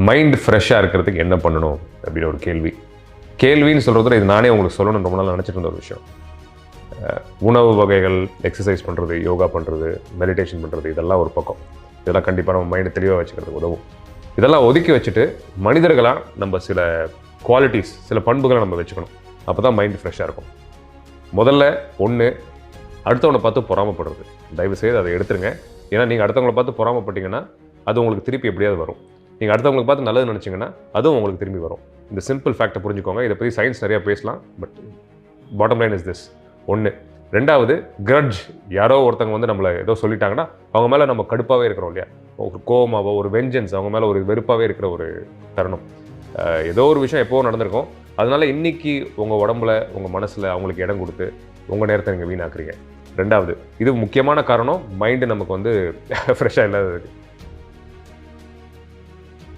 Mind ஃப்ரெஷ்ஷாக இருக்கிறதுக்கு என்ன பண்ணணும் அப்படின்னு ஒரு கேள்வின்னு சொல்கிறதுல இது நானே உங்களுக்கு சொல்லணும்னு ரொம்ப நாள் நினச்சிட்டு இருந்த ஒரு விஷயம். உணவு வகைகள், எக்ஸசைஸ் பண்ணுறது, யோகா பண்ணுறது, மெடிடேஷன் பண்ணுறது, இதெல்லாம் ஒரு பக்கம். இதெல்லாம் கண்டிப்பாக நம்ம மைண்டை தெளிவாக வச்சுக்கிறதுக்கு உதவும். இதெல்லாம் ஒதுக்கி வச்சுட்டு மனிதர்களாக நம்ம சில குவாலிட்டிஸ், சில பண்புகளை நம்ம வச்சுக்கணும். அப்போ தான் மைண்ட் ஃப்ரெஷ்ஷாக இருக்கும். முதல்ல அடுத்தவனை பார்த்து பொறாமப்படுறது. தயவுசெய்து அதை எடுத்துருங்க. ஏன்னா நீங்கள் அடுத்தவங்களை பார்த்து பொறாமப்பட்டீங்கன்னா அது உங்களுக்கு திருப்பி எப்படியாவது வரும். நீங்கள் அடுத்தவங்களுக்கு பார்த்து நல்லது நினச்சிங்கன்னா அதுவும் உங்களுக்கு திரும்பி வரும். இந்த சிம்பிள் ஃபேக்டை புரிஞ்சுக்கோங்க. இதை பற்றி சயின்ஸ் நிறையா பேசலாம், but bottom line is this. 1. 2வது, கிரட்ஜ். யாரோ ஒருத்தவங்க நம்மளை ஏதோ சொல்லிட்டாங்கன்னா அவங்க மேலே நம்ம கடுப்பாகவே இருக்கிறோம் இல்லையா? ஒரு கோவமாவோ, ஒரு வெஞ்சன்ஸ், அவங்க மேலே ஒரு வெறுப்பாகவே இருக்கிற ஒரு தருணம். ஏதோ ஒரு விஷயம் எப்போவும் நடந்திருக்கும். அதனால இன்னைக்கு உங்கள் உடம்புல, உங்கள் மனசில் அவங்களுக்கு இடம் கொடுத்து உங்கள் நேரத்தை நீங்கள் வீணாக்குறீங்க. 2வது, இது முக்கியமான காரணம் மைண்டு நமக்கு ஃப்ரெஷ்ஷாக இல்லாததுக்கு.